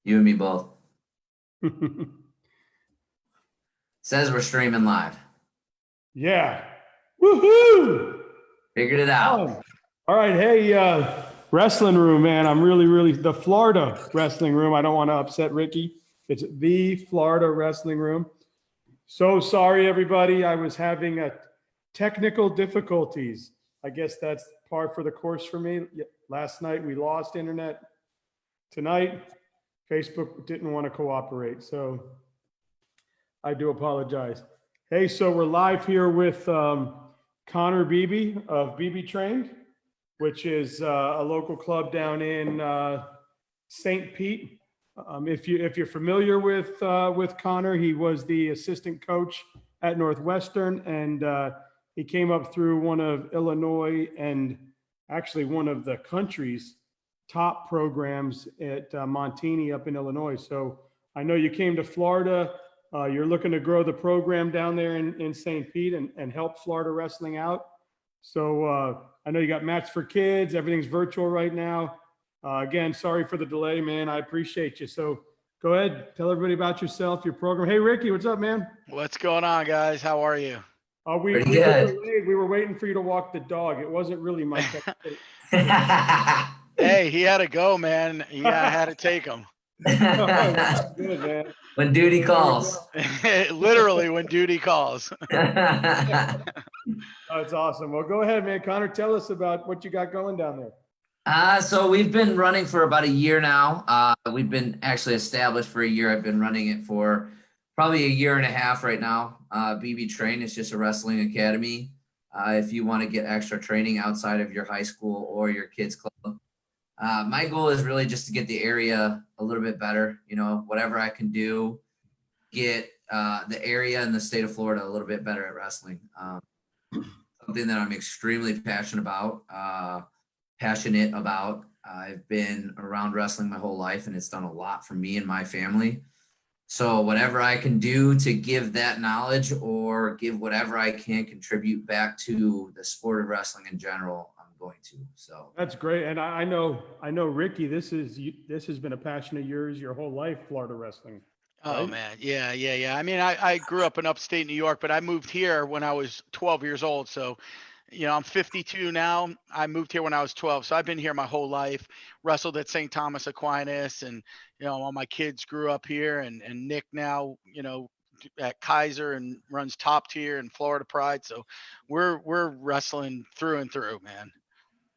You and me both. Says we're streaming live. Yeah. Woohoo! Figured it out. Oh. All right. Hey, wrestling room, man. I'm really the Florida wrestling room. I don't want to upset Ricky. It's the Florida wrestling room. So sorry, everybody. I was having a technical difficulties. I guess that's par for the course for me. Last night we lost internet. Tonight, Facebook didn't want to cooperate. So I do apologize. Hey, so we're live here with Conor Beebe of Beebe Trained, which is a local club down in St. Pete. If you're familiar with Conor, he was the assistant coach at Northwestern, and he came up through one of Illinois and actually one of the country's top programs at Montini up in Illinois. So I know you came to Florida. You're looking to grow the program down there in St. Pete and help Florida wrestling out. So I know you got Mats for Kids. Everything's virtual right now. Again, sorry for the delay, man. I appreciate you. So go ahead, tell everybody about yourself, your program. Hey, Ricky, what's up, man? What's going on, guys? How are you? We were delayed. We were waiting for you to walk the dog. It wasn't really my Hey, he had to go, man. Yeah, I had to take him. That's good, man. When duty calls. Literally when duty calls. That's awesome. Well, go ahead, man. Conor, tell us about what you got going down there. So we've been running for about a year now. We've been actually established for a year. I've been running it for probably a year and a half right now. Beebe Train is just a wrestling academy. If you want to get extra training outside of your high school or your kids club. My goal is really just to get the area a little bit better, whatever I can do, get the area and the state of Florida a little bit better at wrestling. Something that I'm extremely passionate about. I've been around wrestling my whole life, and it's done a lot for me and my family. So whatever I can do to give that knowledge or give whatever I can contribute back to the sport of wrestling in general, I'm going to. So that's great. And I know, Ricky, this has been a passion of yours your whole life, Florida wrestling. Right? Oh man. Yeah. I mean, I grew up in upstate New York, but I moved here when I was 12 years old. So, I'm 52 now. I moved here when I was 12. So I've been here my whole life, wrestled at St. Thomas Aquinas, and, all my kids grew up here, and Nick now, at Kaiser and runs top tier and Florida Pride. So we're wrestling through and through, man.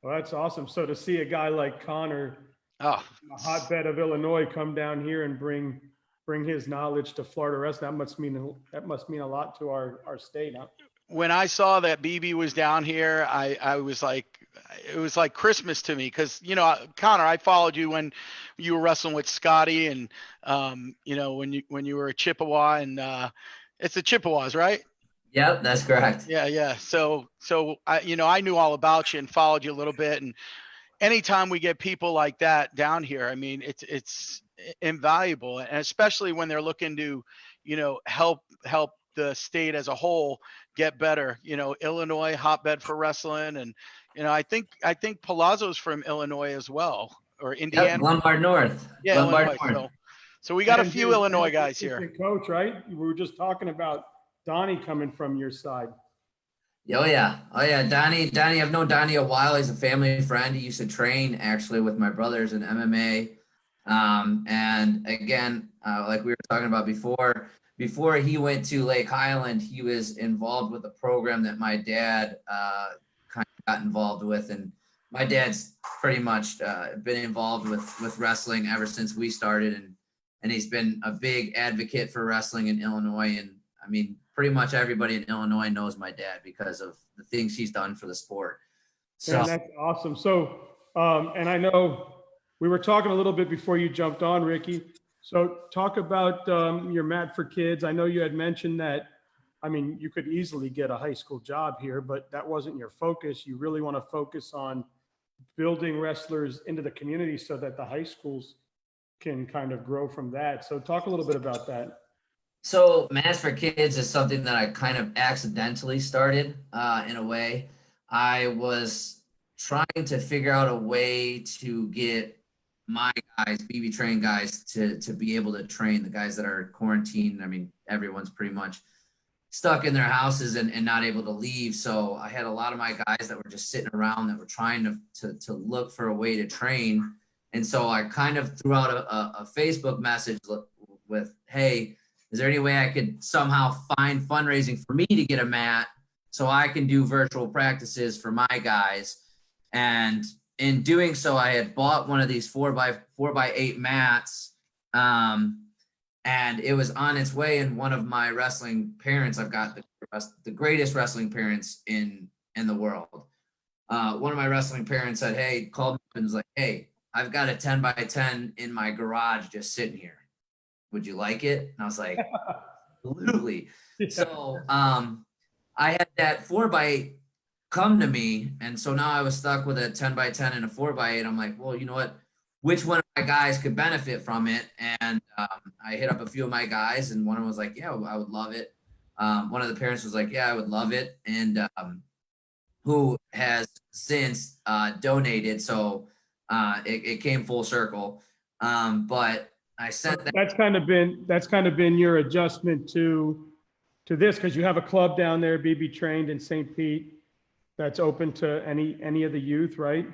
Well, that's awesome. So to see a guy like Conor, a hotbed of Illinois, come down here and bring his knowledge to Florida wrestling, that must mean a lot to our state, huh? When I saw that Beebe was down here, I was like, it was like Christmas to me, because Conor, I followed you when you were wrestling with Scotty, and when you were a Chippewa, and it's the Chippewas, right? Yep, that's correct. Yeah. So I knew all about you and followed you a little bit, and anytime we get people like that down here, I mean, it's invaluable, and especially when they're looking to, help the state as a whole get better. Illinois, hotbed for wrestling, and I think Palazzo's from Illinois as well, or Indiana. Yep, Lombard North. Yeah, Lombard Illinois. North. So we got a few Illinois guys here. Coach, right? We were just talking about Donnie coming from your side. Oh yeah. Donnie, I've known Donnie a while. He's a family friend. He used to train actually with my brothers in MMA. And again, like we were talking about before he went to Lake Highland, he was involved with a program that my dad kind of got involved with. And my dad's pretty much been involved with wrestling ever since we started. And he's been a big advocate for wrestling in Illinois. And I mean, pretty much everybody in Illinois knows my dad because of the things he's done for the sport. So man, that's awesome. So, and I know we were talking a little bit before you jumped on, Ricky. So talk about your Mat for Kids. I know you had mentioned that, I mean, you could easily get a high school job here, but that wasn't your focus. You really want to focus on building wrestlers into the community so that the high schools can kind of grow from that. So talk a little bit about that. So Mat for Kids is something that I kind of accidentally started in a way. I was trying to figure out a way to get my guys, BB train guys, to be able to train the guys that are quarantined. I mean, everyone's pretty much stuck in their houses and not able to leave. So I had a lot of my guys that were just sitting around that were trying to look for a way to train. And so I kind of threw out a Facebook message with, hey, is there any way I could somehow find fundraising for me to get a mat so I can do virtual practices for my guys? And in doing so, I had bought one of these 4x8 mats. And it was on its way. And one of my wrestling parents, I've got the greatest wrestling parents in the world. One of my wrestling parents said, hey, called me and was like, hey, I've got a 10x10 in my garage just sitting here. Would you like it? And I was like, absolutely. Yeah. So I had that 4x8 come to me. And so now I was stuck with a 10x10 and a 4x8. I'm like, well, you know what? Which one of my guys could benefit from it? And I hit up a few of my guys, and one of them was like, yeah, I would love it. One of the parents was like, yeah, I would love it. And who has since donated. So it came full circle. But I sent that. That's kind of been your adjustment to this, because you have a club down there, BB Trained in St. Pete, that's open to any of the youth, right?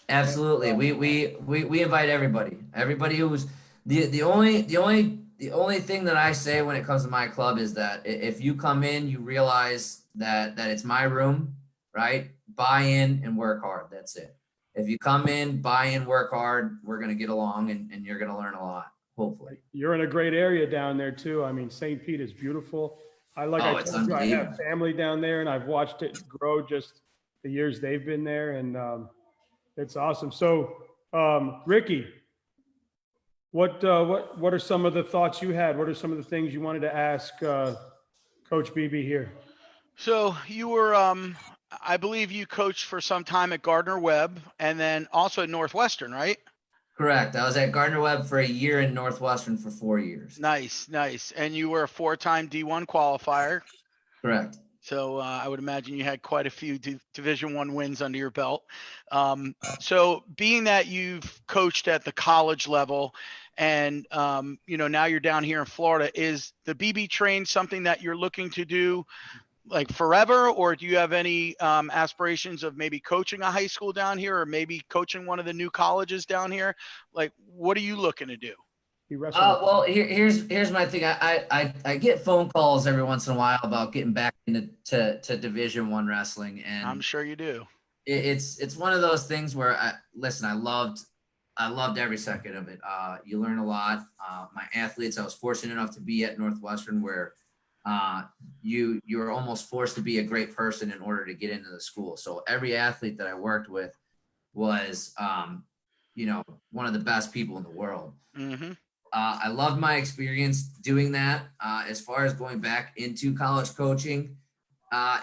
Absolutely. We invite everybody who's the only thing that I say when it comes to my club is that if you come in, you realize that it's my room, right? Buy in and work hard. That's it. If you come in, buy in, work hard, we're going to get along and you're going to learn a lot, hopefully. You're in a great area down there too. I mean, St. Pete is beautiful. I told you, I have family down there and I've watched it grow just the years they've been there, and it's awesome. So, Ricky, what are some of the thoughts you had? What are some of the things you wanted to ask Coach Beebe here? So you were, I believe you coached for some time at Gardner Webb and then also at Northwestern, right? Correct. I was at Gardner Webb for a year and Northwestern for 4 years. Nice. And you were a 4-time D1 qualifier. Correct. So I would imagine you had quite a few Division I wins under your belt. So being that you've coached at the college level and, now you're down here in Florida, is the BB train something that you're looking to do like forever, or do you have any aspirations of maybe coaching a high school down here or maybe coaching one of the new colleges down here? Like, what are you looking to do? Well, here's my thing. I get phone calls every once in a while about getting back into Division I wrestling, and I'm sure you do. It's one of those things where I loved every second of it. You learn a lot. My athletes, I was fortunate enough to be at Northwestern, where you were almost forced to be a great person in order to get into the school. So every athlete that I worked with was one of the best people in the world. Mm-hmm. I loved my experience doing that. As far as going back into college coaching,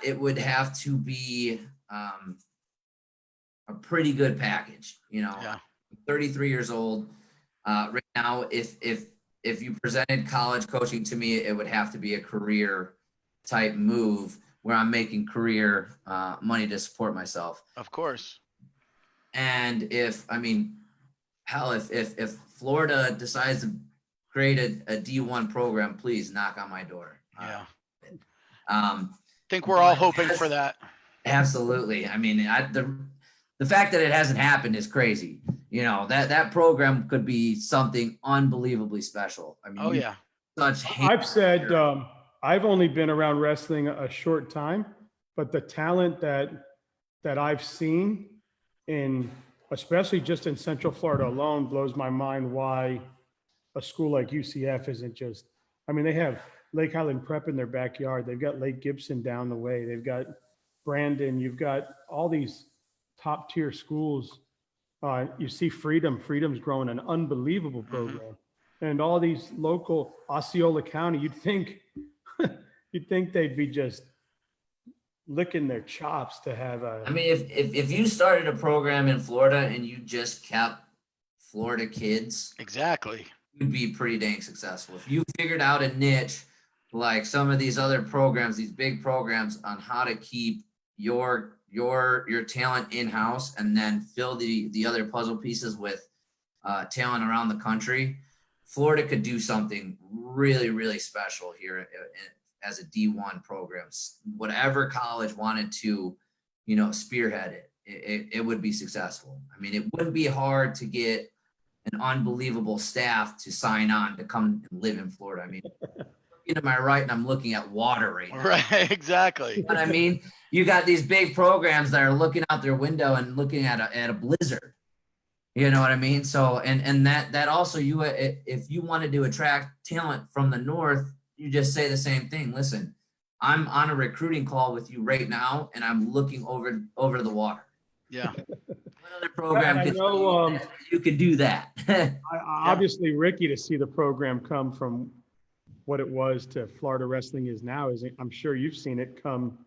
it would have to be a pretty good package. Yeah. I'm 33 years old right now. If you presented college coaching to me, it would have to be a career type move where I'm making career money to support myself. Of course. And if Florida decides to create a D1 program, please knock on my door. Yeah. I think we're all hoping for that. Absolutely. I mean, the fact that it hasn't happened is crazy. That program could be something unbelievably special. I mean, I've said I've only been around wrestling a short time, but the talent that I've seen especially just in Central Florida alone blows my mind. Why a school like UCF isn't just, they have Lake Highland Prep in their backyard. They've got Lake Gibson down the way. They've got Brandon. You've got all these top tier schools. You see Freedom's growing an unbelievable program. Mm-hmm. And all these local, Osceola County, you'd think they'd be just licking their chops to have if you started a program in Florida and you just kept Florida kids, exactly, you'd be pretty dang successful. If you figured out a niche like some of these other programs, these big programs, on how to keep your talent in-house and then fill the other puzzle pieces with talent around the country, Florida could do something really, really special here as a D1 program. Whatever college wanted to, spearhead it would be successful. I mean, it wouldn't be hard to get an unbelievable staff to sign on to come and live in Florida. I mean, looking to my right and I'm looking at water right now. Right, exactly. You know what I mean? You got these big programs that are looking out their window and looking at a blizzard. You know what I mean? So, and that also, if you wanted to attract talent from the north, you just say the same thing. Listen, I'm on a recruiting call with you right now, and I'm looking over the water. Yeah. What other program I could know, you could do that? obviously, Ricky, to see the program come from what it was to Florida wrestling is now, I'm sure you've seen it come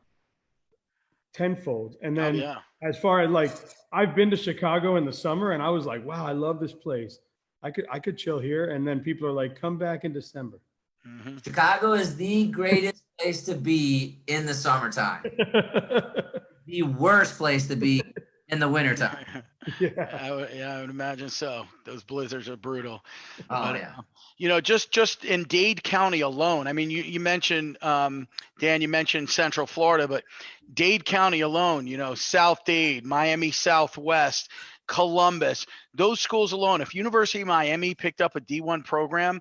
tenfold. And then yeah. as far as I've been to Chicago in the summer and I was like, wow, I love this place. I could chill here. And then people are like, come back in December. Mm-hmm. Chicago is the greatest place to be in the summertime. The worst place to be in the wintertime. Yeah. I would imagine so. Those blizzards are brutal. Oh, But, yeah. just in Dade County alone, I mean, you mentioned, Dan, you mentioned Central Florida, but Dade County alone, South Dade, Miami Southwest, Columbus, those schools alone, if University of Miami picked up a D1 program,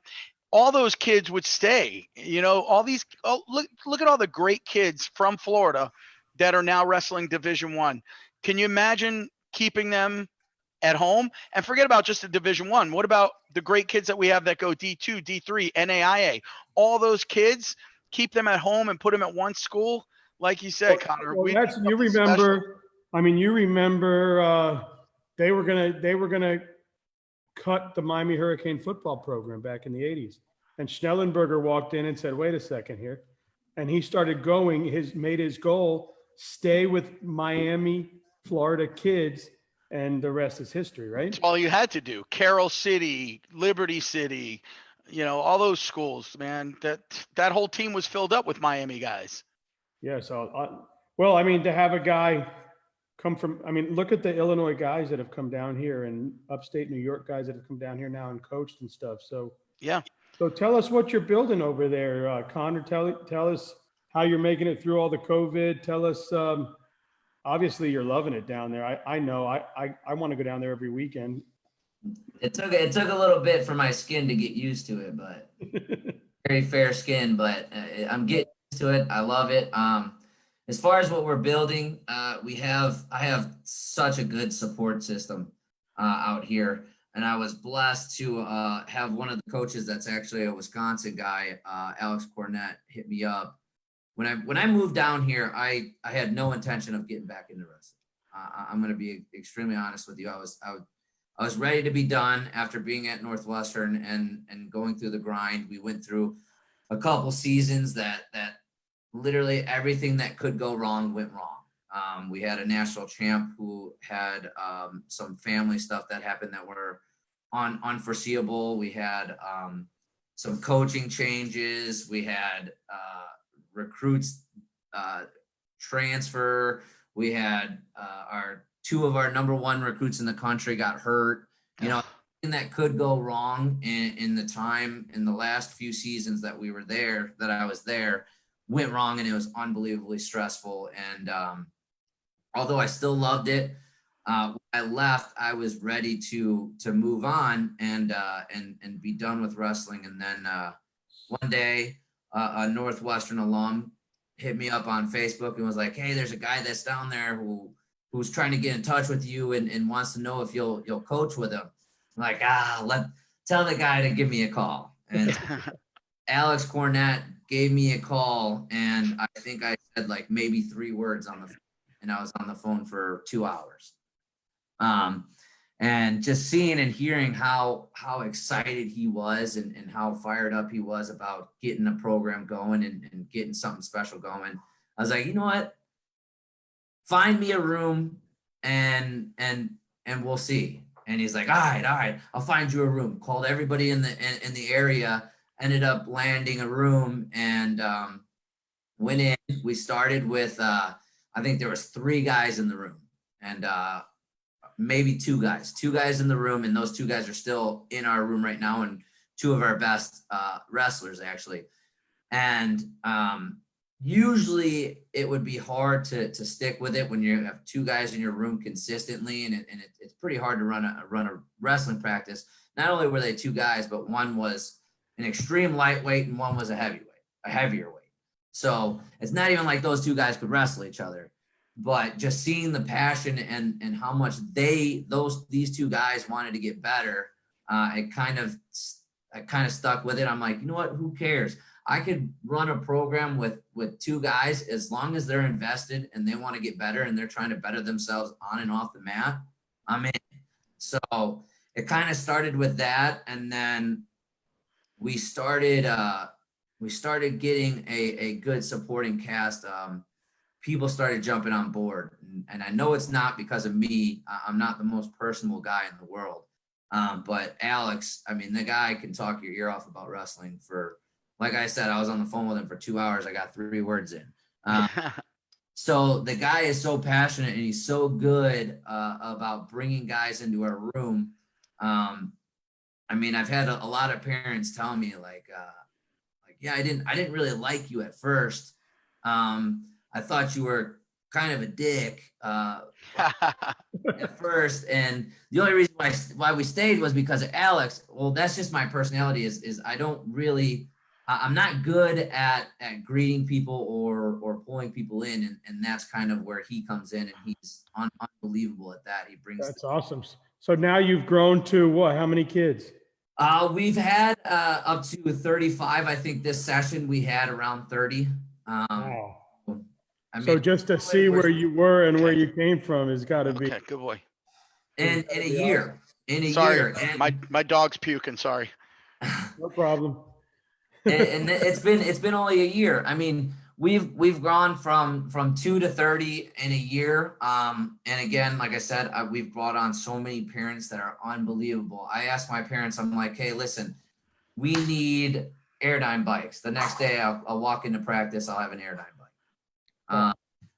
all those kids would stay. Look at all the great kids from Florida that are now wrestling Division I. Can you imagine keeping them at home? And forget about just the Division I. What about the great kids that we have that go D2, D3, NAIA? All those kids, keep them at home and put them at one school. Like you said, Conor. Well, you remember. I mean, you remember they were gonna cut the Miami Hurricane football program back in the 80s. And Schnellenberger walked in and said, wait a second here. And he started going, made his goal, stay with Miami, Florida kids, and the rest is history, right? That's all you had to do. Carroll City, Liberty City, all those schools, man, that whole team was filled up with Miami guys. Yeah. So, well, I mean, to have a guy come from, I mean, look at the Illinois guys that have come down here and upstate New York guys that have come down here now and coached and stuff. So, yeah. So tell us what you're building over there, Conor. Tell us how you're making it through all the COVID. Tell us, obviously you're loving it down there. I know I want to go down there every weekend. It took a little bit for my skin to get used to it, but very fair skin, but I'm getting used to it. I love it. As far as what we're building, I have such a good support system out here. And I was blessed to have one of the coaches that's actually a Wisconsin guy, Alex Cornett, hit me up. When I moved down here, I had no intention of getting back into wrestling. I'm going to be extremely honest with you. I was ready to be done after being at Northwestern and going through the grind. We went through a couple seasons that literally everything that could go wrong went wrong. We had a national champ who had some family stuff that happened that were unforeseeable. We had some coaching changes. We had recruits transfer. We had two of our number one recruits in the country got hurt. That could go wrong in the last few seasons that I was there, went wrong, and it was unbelievably stressful. And although I still loved it, when I left, I was ready to move on and be done with wrestling. And then one day, a Northwestern alum hit me up on Facebook and was like, "Hey, there's a guy that's down there who's trying to get in touch with you and wants to know if you'll coach with him." I'm like, tell the guy to give me a call. And Alex Cornett gave me a call, and I think I said like maybe 3 words on the phone, and I was on the phone for 2 hours. And just seeing and hearing how excited he was and how fired up he was about getting a program going and getting something special going, I was like, you know what? Find me a room and we'll see. And he's like, all right, I'll find you a room. Called everybody in the area, ended up landing a room, and went in. We started with I think there was 3 guys in the room, and maybe two guys in the room, and those two guys are still in our room right now, and two of our best wrestlers actually. And usually it would be hard to stick with it when you have two guys in your room consistently, and it's pretty hard to run a wrestling practice. Not only were they two guys, but one was an extreme lightweight and one was a heavier weight. So it's not even like those two guys could wrestle each other, but just seeing the passion and how much these two guys wanted to get better, I kind of stuck with it. I'm like, you know what? Who cares? I could run a program with two guys as long as they're invested and they want to get better and they're trying to better themselves on and off the mat. I'm in. So it kind of started with that, and then we started getting a good supporting cast. People started jumping on board, and I know it's not because of me. I'm not the most personable guy in the world, but Alex, I mean, the guy can talk your ear off about wrestling for. Like I said, I was on the phone with him for 2 hours. I got 3 words in. So the guy is so passionate and he's so good about bringing guys into our room. I mean, I've had a lot of parents tell me like, yeah, I didn't really like you at first. I thought you were kind of a dick at first, and the only reason why we stayed was because of Alex. Well, that's just my personality. Is I don't really. I'm not good at greeting people or pulling people in, and that's kind of where he comes in, and he's unbelievable at that. He brings. That's awesome. So now you've grown to what? How many kids? We've had up to 35. I think this session we had around 30. Wow. I mean, so just to see where you were and where you came from has got to be. Okay, good boy. In a year. Sorry, Year. And, my dog's puking. Sorry. No problem. and it's been only a year. I mean, we've gone from 2 to 30 in a year. And again, like I said, we've brought on so many parents that are unbelievable. I asked my parents, I'm like, hey, listen, we need Airdyne bikes. The next day I'll walk into practice, I'll have an Airdyne bike.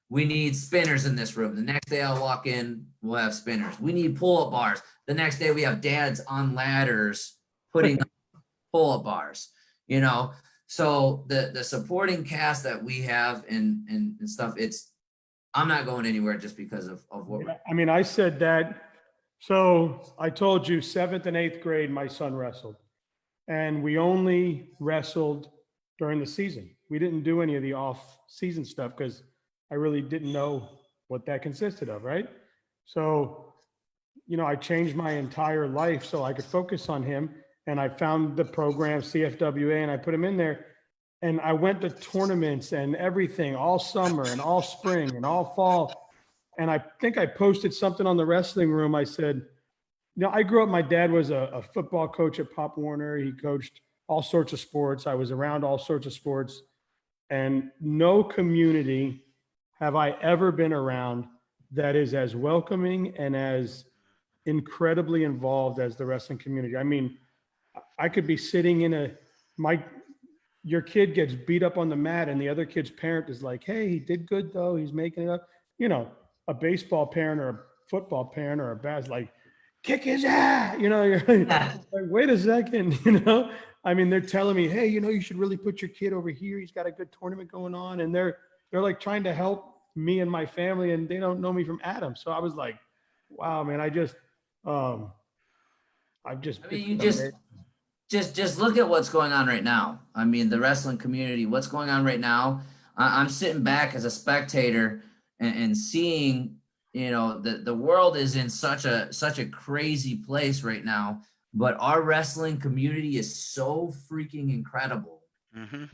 We need spinners in this room. The next day I'll walk in, we'll have spinners. We need pull-up bars. The next day we have dads on ladders putting pull-up bars. You know, so the supporting cast that we have and stuff, I'm not going anywhere just because of what. I mean, I said that. So I told you 7th and 8th grade, my son wrestled, and we only wrestled during the season. We didn't do any of the off season stuff because I really didn't know what that consisted of. Right. So, you know, I changed my entire life so I could focus on him. And I found the program CFWA and I put him in there, and I went to tournaments and everything all summer and all spring and all fall. And I think I posted something on the wrestling room. I said, you know, I grew up, my dad was a football coach at Pop Warner. He coached all sorts of sports. I was around all sorts of sports, and no community have I ever been around that is as welcoming and as incredibly involved as the wrestling community. I mean, I could be sitting in your kid gets beat up on the mat and the other kid's parent is like, hey, he did good though. He's making it up. You know, a baseball parent or a football parent or a bad's like, kick his ass. You know, you're like, wait a second, you know? I mean, they're telling me, hey, you know, you should really put your kid over here. He's got a good tournament going on. And they're like trying to help me and my family, and they don't know me from Adam. So I was like, wow, man, I mean, you just look at what's going on right now. I mean, the wrestling community, what's going on right now. I'm sitting back as a spectator and seeing, you know, the world is in such a crazy place right now, but our wrestling community is so freaking incredible. Mm-hmm.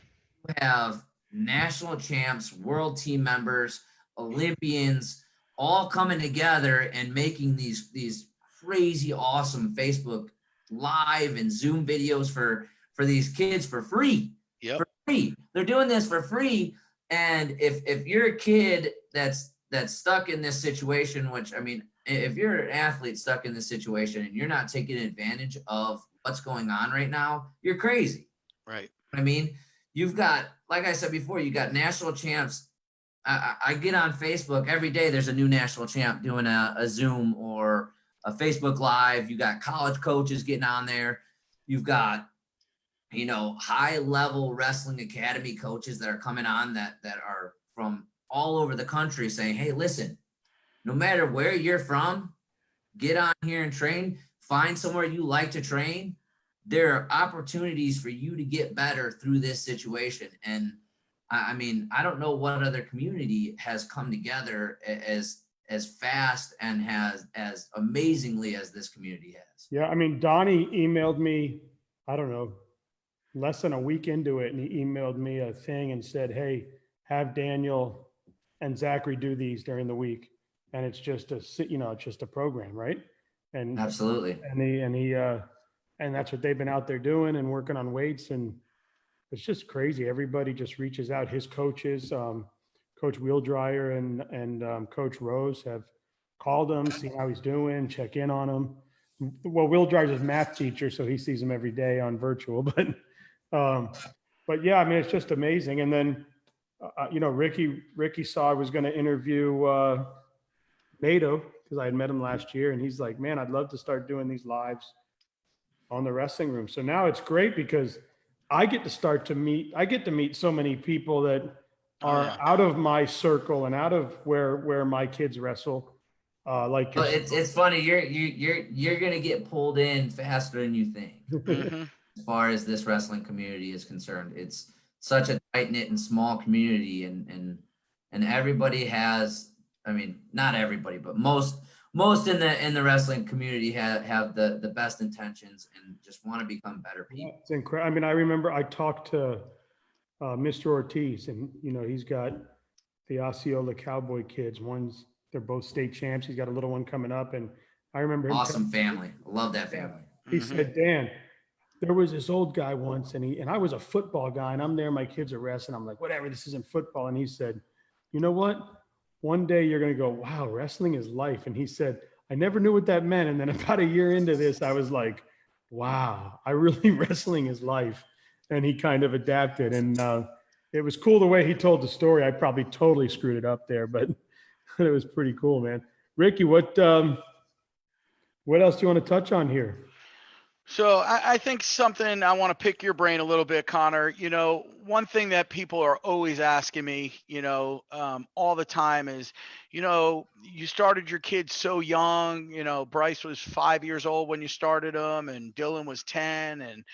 We have national champs, world team members, Olympians, all coming together and making these crazy awesome Facebook live and Zoom videos for these kids for free. Yep. For free. They're doing this for free. And if you're a kid that's stuck in this situation, which, I mean, if you're an athlete stuck in this situation and you're not taking advantage of what's going on right now, you're crazy. Right. I mean, you've got, like I said before, you got national champs. I get on Facebook every day. There's a new national champ doing a Zoom or a Facebook Live. You got college coaches getting on there. You've got, you know, high level wrestling academy coaches that are coming on that are from all over the country saying, hey, listen, no matter where you're from, get on here and train, find somewhere you like to train. There are opportunities for you to get better through this situation. And I mean, I don't know what other community has come together as fast and has as amazingly as this community has. Yeah, I mean, Donnie emailed me, I don't know, less than a week into it, and he emailed me a thing and said, hey, have Daniel and Zachary do these during the week. And it's just it's just a program, right? And Absolutely. And that's what they've been out there doing and working on weights. And it's just crazy. Everybody just reaches out. His coaches, Coach Wheeldryer and Coach Rose have called him, seen how he's doing, check in on him. Well, Wheeldryer's his math teacher, so he sees him every day on virtual. But yeah, I mean, it's just amazing. And then, Ricky saw I was going to interview Nato because I had met him last year, and he's like, man, I'd love to start doing these lives on the wrestling room. So now it's great because I get to meet so many people that are out of my circle and out of where my kids wrestle. It's funny. You're gonna get pulled in faster than you think. Mm-hmm. As far as this wrestling community is concerned, it's such a tight knit and small community, and everybody has. I mean, not everybody, but most in the wrestling community have the best intentions and just want to become better people. It's incredible. I mean, I remember I talked to Mr. Ortiz, and he's got the Osceola Cowboy kids. They're both state champs. He's got a little one coming up, and I remember him. Awesome family. I love that family. He said, Dan, there was this old guy once, and I was a football guy, and I'm there, my kids are wrestling. I'm like, whatever, this isn't football. And he said, you know what? One day you're going to go, wow, wrestling is life. And he said, I never knew what that meant. And then about a year into this, I was like, wow, wrestling is life. And he kind of adapted. And it was cool the way he told the story. I probably totally screwed it up there, but it was pretty cool, man. Ricky, what else do you want to touch on here? So I think something I want to pick your brain a little bit, Conor. One thing that people are always asking me, all the time is, you started your kids so young. Bryce was 5 years old when you started him, and Dylan was 10, and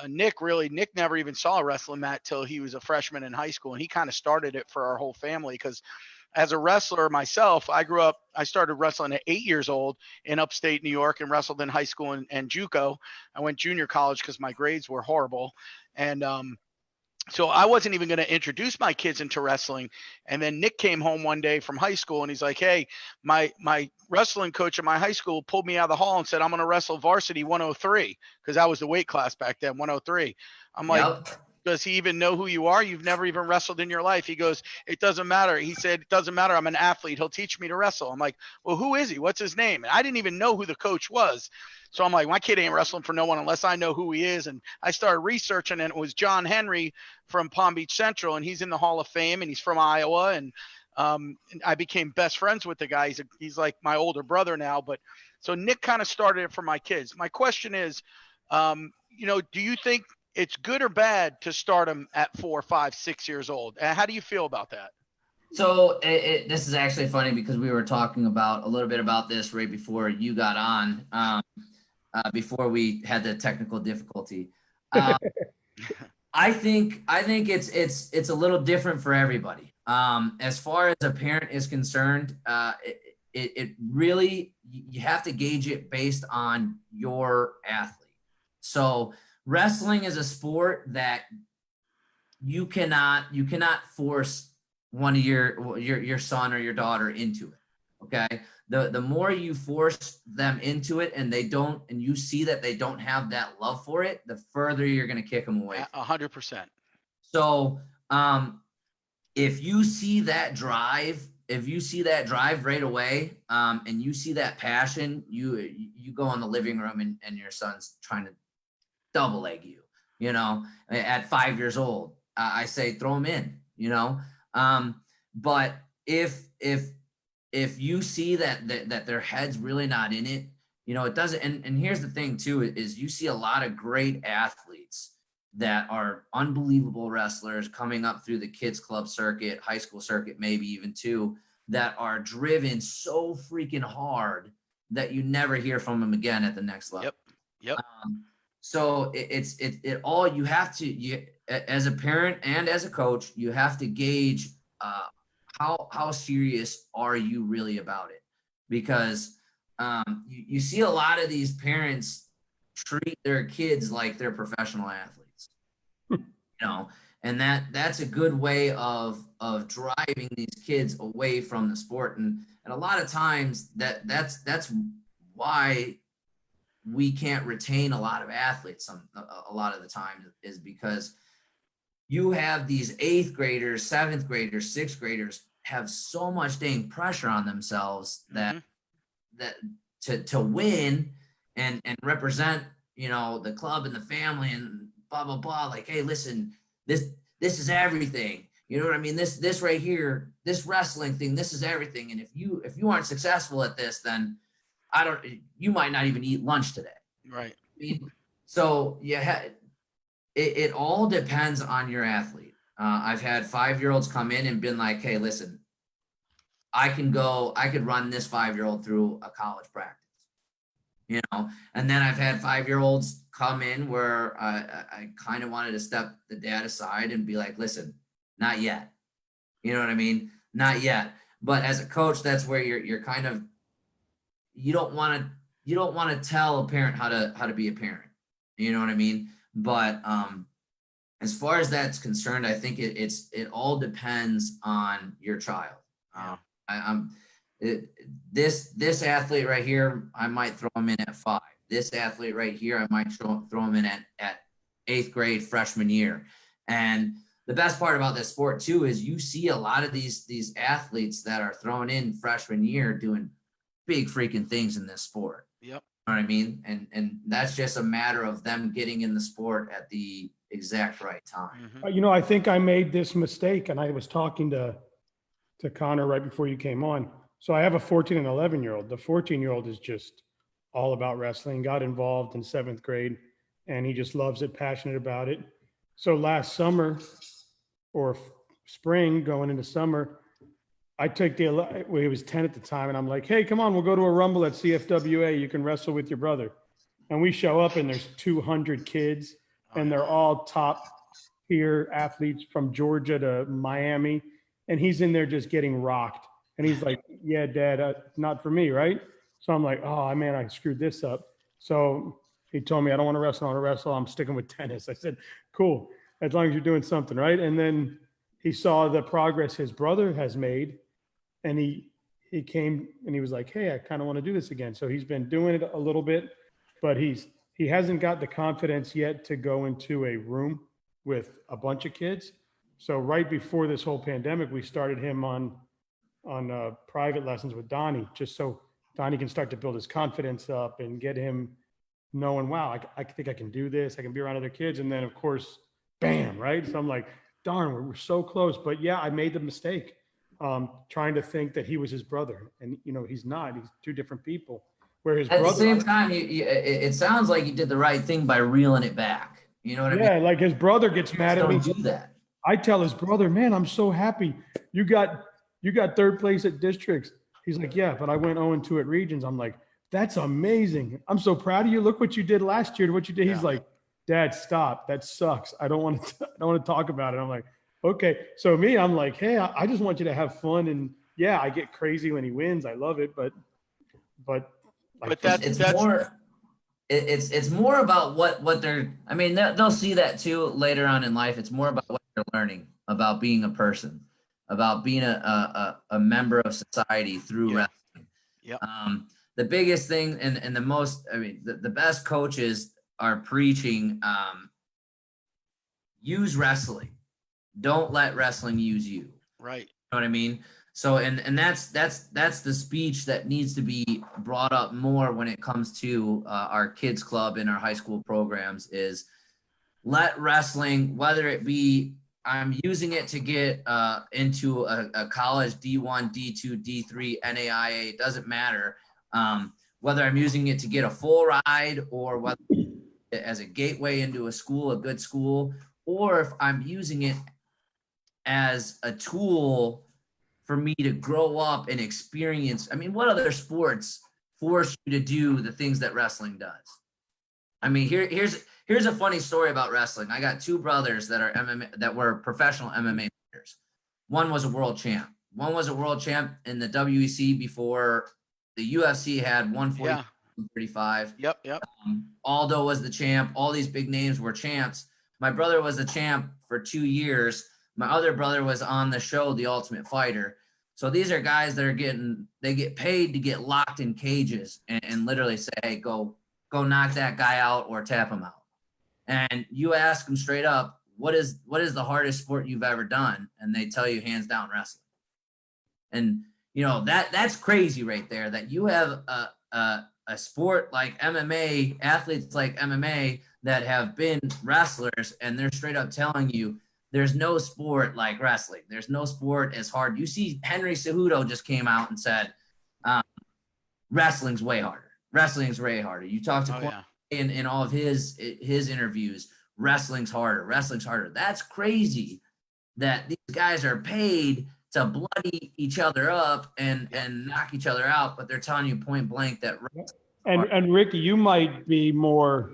Nick never even saw a wrestling mat till he was a freshman in high school, and he kind of started it for our whole family because as a wrestler myself, I started wrestling at 8 years old in upstate New York and wrestled in high school and JUCO. I went junior college because my grades were horrible. And so I wasn't even going to introduce my kids into wrestling. And then Nick came home one day from high school and he's like, hey, my wrestling coach at my high school pulled me out of the hall and said, I'm going to wrestle varsity 103 because that was the weight class back then, 103. I'm like, Yep. Does he even know who you are? You've never even wrestled in your life. He goes, it doesn't matter. He said, it doesn't matter. I'm an athlete. He'll teach me to wrestle. I'm like, well, who is he? What's his name? And I didn't even know who the coach was. So I'm like, my kid ain't wrestling for no one unless I know who he is. And I started researching, and it was John Henry from Palm Beach Central, and he's in the Hall of Fame, and he's from Iowa. And I became best friends with the guy. He's like my older brother now. But so Nick kind of started it for my kids. My question is, do you think it's good or bad to start them at 4, 5, 6 years old? How do you feel about that? So this is actually funny because we were talking a little bit about this right before you got on, before we had the technical difficulty. I think it's a little different for everybody. As far as a parent is concerned, it really, you have to gauge it based on your athlete. So wrestling is a sport that you cannot force one of your son or your daughter into it. Okay. The more you force them into it and you see that they don't have that love for it, the further you're going to kick them away. 100%. So, if you see that drive right away, and you see that passion, you go in the living room and your son's trying to double leg you, at 5 years old, I say, throw him in, but if you see that their head's really not in it, it doesn't. And here's the thing too, is you see a lot of great athletes that are unbelievable wrestlers coming up through the kids club circuit, high school circuit, maybe even too, that are driven so freaking hard that you never hear from them again at the next level. Yep. So it all, you have to, as a parent and as a coach, you have to gauge how serious are you really about it? Because you see a lot of these parents treat their kids like they're professional athletes, and that's a good way of driving these kids away from the sport. And a lot of times that's why we can't retain a lot of athletes a lot of the time, is because you have these 8th graders, 7th graders, 6th graders have so much dang pressure on themselves that to win and represent, the club and the family and blah, blah, blah. Like, hey, listen, this is everything. You know what I mean? This right here, this wrestling thing, this is everything. And if you aren't successful at this, then you might not even eat lunch today. Right. So it all depends on your athlete. I've had 5-year-olds come in and been like, hey, listen, I could run this 5-year-old through a college practice, and then I've had 5-year-olds come in where I kind of wanted to step the dad aside and be like, listen, not yet. You know what I mean? Not yet. But as a coach, that's where you're kind of, you don't want to tell a parent how to be a parent. You know what I mean? But as far as that's concerned, I think it all depends on your child. This athlete right here, I might throw him in at 5. This athlete right here, I might throw him in at 8th grade freshman year. And the best part about this sport too is you see a lot of these athletes that are thrown in freshman year doing big freaking things in this sport. Yep. You know what I mean? And that's just a matter of them getting in the sport at the exact right time. I think I made this mistake, and I was talking to Conor right before you came on. So I have a 14 and 11-year-old. The 14-year-old is just all about wrestling, got involved in 7th grade, and he just loves it, passionate about it. So last summer or spring going into summer, I took he was 10 at the time, and I'm like, hey, come on, we'll go to a Rumble at CFWA. You can wrestle with your brother. And we show up, and there's 200 kids, and they're all top tier athletes from Georgia to Miami. And he's in there just getting rocked. And he's like, yeah, Dad, not for me, right? So I'm like, oh, man, I screwed this up. So he told me, I don't want to wrestle. I want to wrestle. I'm sticking with tennis. I said, cool, as long as you're doing something, right? And then he saw the progress his brother has made. And he came and he was like, hey, I kind of want to do this again. So he's been doing it a little bit, but he hasn't got the confidence yet to go into a room with a bunch of kids. So right before this whole pandemic, we started him on private lessons with Donnie, just so Donnie can start to build his confidence up and get him knowing, wow, I think I can do this. I can be around other kids. And then of course, bam, right? So I'm like, darn, we're so close. But yeah, I made the mistake trying to think that he was his brother. And he's not. He's 2 different people. Where his brother, at the same time, it sounds like you did the right thing by reeling it back. You know what I mean? Yeah, like his brother gets mad at me. Don't do that. I tell his brother, man, I'm so happy. You got 3rd place at districts. He's like, yeah, but I went 0-2 at regions. I'm like, that's amazing. I'm so proud of you. Look what you did last year to what you did. He's like, Dad, stop. That sucks. I don't want to talk about it. I'm like, okay. So me, I'm like, hey, I just want you to have fun. And yeah, I get crazy when he wins. I love it. But it's more about what they're, I mean, they'll see that too later on in life. It's more about what they're learning about being a person, about being a member of society through wrestling. Yeah. The biggest thing and the most, I mean, the best coaches are preaching, use wrestling. Don't let wrestling use you. Right. You know what I mean? So, and that's the speech that needs to be brought up more when it comes to our kids club and our high school programs is let wrestling, whether it be I'm using it to get into a college D1, D2, D3, NAIA, it doesn't matter. whether I'm using it to get a full ride or whether as a gateway into a school, a good school, or if I'm using it as a tool for me to grow up and experience. I mean, what other sports force you to do the things that wrestling does? I mean, here's a funny story about wrestling. I got two brothers that are MMA, that were professional MMA players. One was a world champ. One was a world champ in the WEC before the UFC had 140, 135. Yep. Aldo was the champ. All these big names were champs. My brother was the champ for 2 years. My other brother was on the show, The Ultimate Fighter. So these are guys that are they get paid to get locked in cages and literally say, hey, go knock that guy out or tap him out. And you ask them straight up, what is the hardest sport you've ever done? And they tell you hands down wrestling. And that's crazy right there, that you have a sport like MMA, athletes like MMA that have been wrestlers, and they're straight up telling you there's no sport like wrestling. There's no sport as hard. You see Henry Cejudo just came out and said, wrestling's way harder. Wrestling's way harder. You talk to Conor in all of his interviews, wrestling's harder. Wrestling's harder. That's crazy that these guys are paid to bloody each other up and knock each other out, but they're telling you point blank that. And Ricky, you might be more,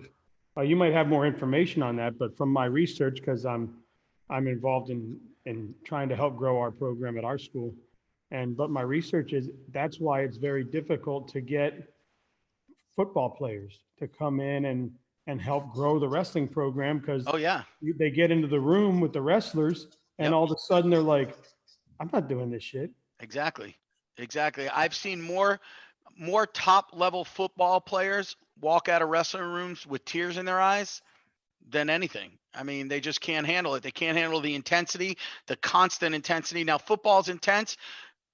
you might have more information on that, but from my research, because I'm involved in trying to help grow our program at our school, but my research is that's why it's very difficult to get football players to come in and help grow the wrestling program, because they get into the room with the wrestlers and all of a sudden they're like, I'm not doing this shit. Exactly. I've seen more top level football players walk out of wrestling rooms with tears in their eyes than anything. I mean, they just can't handle it. They can't handle the intensity, the constant intensity. Now, football's intense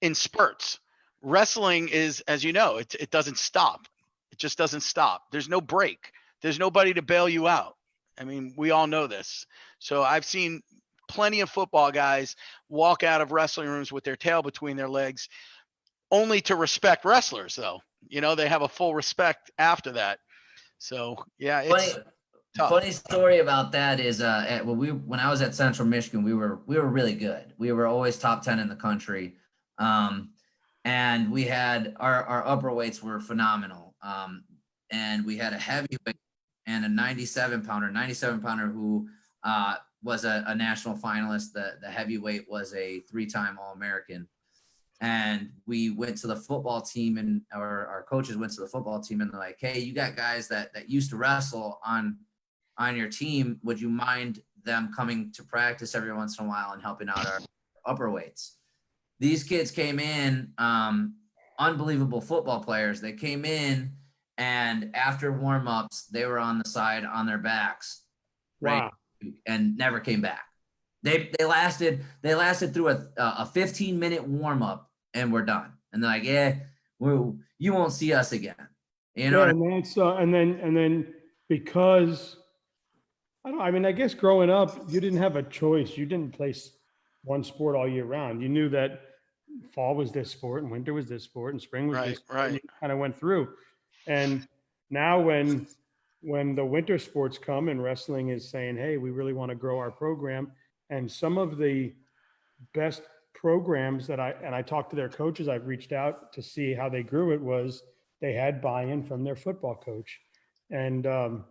in spurts. Wrestling is, as you know, it doesn't stop. It just doesn't stop. There's no break. There's nobody to bail you out. I mean, we all know this. So I've seen plenty of football guys walk out of wrestling rooms with their tail between their legs, only to respect wrestlers, though. They have a full respect after that. So yeah, it's funny story about that is when I was at Central Michigan, we were really good. We were always top 10 in the country, and we had our upper weights were phenomenal, and we had a heavyweight and a 97 pounder who was a national finalist. The heavyweight was a 3-time All-American. And we went to the football team, and our coaches went to the football team, and they're like, hey, you got guys that used to wrestle on your team. Would you mind them coming to practice every once in a while and helping out our upper weights? These kids came in, unbelievable football players. They came in, and after warm-ups, they were on the side on their backs, right? Wow. And never came back. They lasted through a 15-minute warm-up, and we're done. And they're like, you won't see us again. You know. And then because I guess growing up, you didn't have a choice. You didn't play one sport all year round. You knew that fall was this sport and winter was this sport and spring was this sport. And you kind of went through. And now when the winter sports come and wrestling is saying, hey, we really want to grow our program, and some of the best programs that I talked to their coaches, I've reached out to see how they grew it, was they had buy-in from their football coach. And a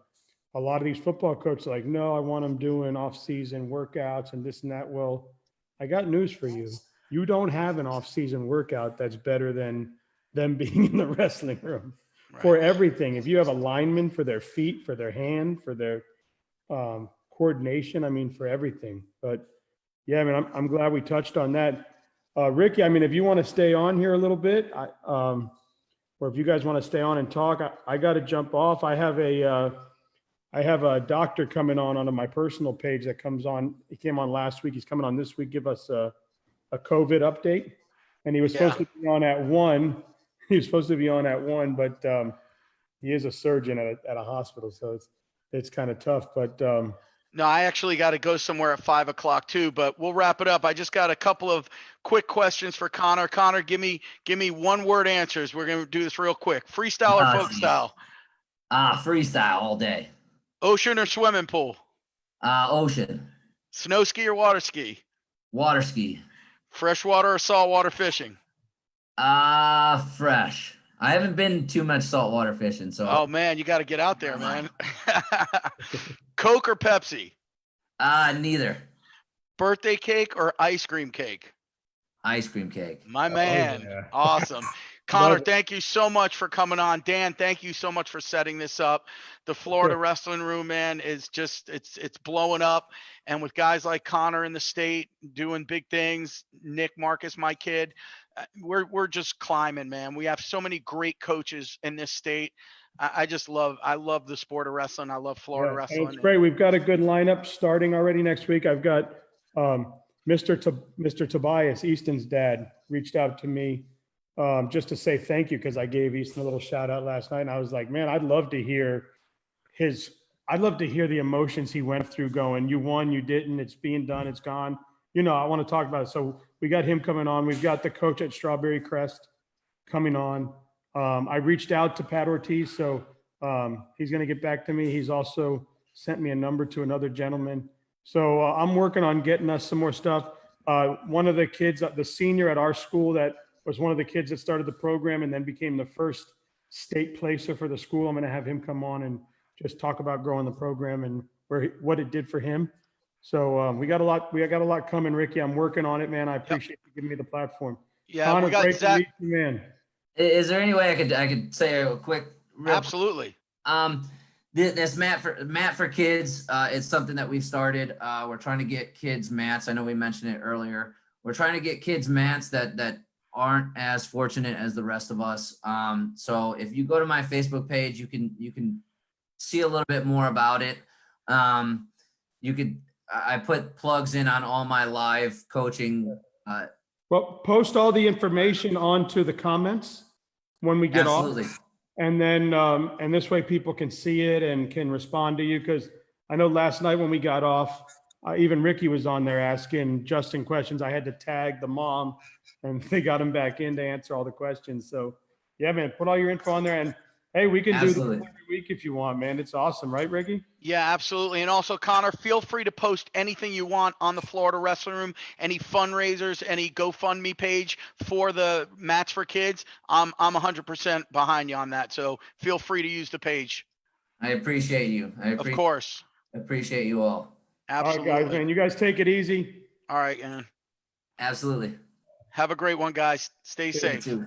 lot of these football coaches are like, no, I want them doing off-season workouts and this and that. Well, I got news for you. You don't have an off-season workout that's better than them being in the wrestling room for everything. If you have a lineman for their feet, for their hand, for their coordination, for everything. But yeah, I'm glad we touched on that. Ricky, if you want to stay on here a little bit, or if you guys want to stay on and talk, I got to jump off. I have a doctor coming onto my personal page that comes on. He came on last week. He's coming on this week. Give us a COVID update. And he was supposed to be on at 1. He was supposed to be on at 1, but he is a surgeon at a hospital, so it's kind of tough. But No, I actually got to go somewhere at 5 o'clock too, but we'll wrap it up. I just got a couple of quick questions for Conor. Conor, give me one word answers. We're going to do this real quick. Freestyle or folk Geez. style? Freestyle all day. Ocean or swimming pool? Ocean. Snow ski or water ski? Water ski. Freshwater or saltwater fishing? Fresh. I haven't been too much saltwater fishing, so. Oh man, you got to get out there, man. Coke or Pepsi? Neither. Birthday cake or ice cream cake? Ice cream cake. My man. yeah. Awesome. Conor, Love it. thank you so much for coming on. Dan, thank you so much for setting this up. The Florida Sure. Wrestling Room, man, is just it's blowing up. And with guys like Conor in the state doing big things, Nick Marcus, my kid, we're just climbing, man. We have so many great coaches in this state. I love the sport of wrestling. I love Florida Yeah, wrestling. and it's great. We've got a good lineup starting already next week. I've got Mr. Tobias, Easton's dad, reached out to me just to say thank you because I gave Easton a little shout out last night. And I was like, man, I'd love to hear the emotions he went through going, you won, you didn't, it's being done, it's gone. You know, I want to talk about it. So we got him coming on. We've got the coach at Strawberry Crest coming on. I reached out to Pat Ortiz, so he's going to get back to me. He's also sent me a number to another gentleman. So I'm working on getting us some more stuff. One of the kids, the senior at our school that was one of the kids that started the program and then became the first state placer for the school. I'm going to have him come on and just talk about growing the program and what it did for him. So we got a lot coming, Ricky. I'm working on it, man. I appreciate you giving me the platform. Yeah, Conor, we got great to Zach. meet you, man. Is there any way I could say a quick? Absolutely. This mat for kids, it's something that we've started. We're trying to get kids mats. I know we mentioned it earlier. We're trying to get kids mats that aren't as fortunate as the rest of us. So if you go to my Facebook page, you can see a little bit more about it. I put plugs in on all my live coaching. Well, post all the information onto the comments when we get Absolutely. off. And then, and this way people can see it and can respond to you. Cause I know last night when we got off, even Ricky was on there asking Justin questions. I had to tag the mom and they got him back in to answer all the questions. So yeah, man, put all your info on there and hey, we can Absolutely. do this every week if you want, man. It's awesome. Right, Ricky? Yeah, absolutely. And also, Conor, feel free to post anything you want on the Florida Wrestling Room, any fundraisers, any GoFundMe page for the Mats for Kids. I'm 100% behind you on that. So feel free to use the page. I appreciate you. Of course. Appreciate you all. Absolutely. All right, guys, man. You guys take it easy. All right, man. Absolutely. Have a great one, guys. Stay You safe. too.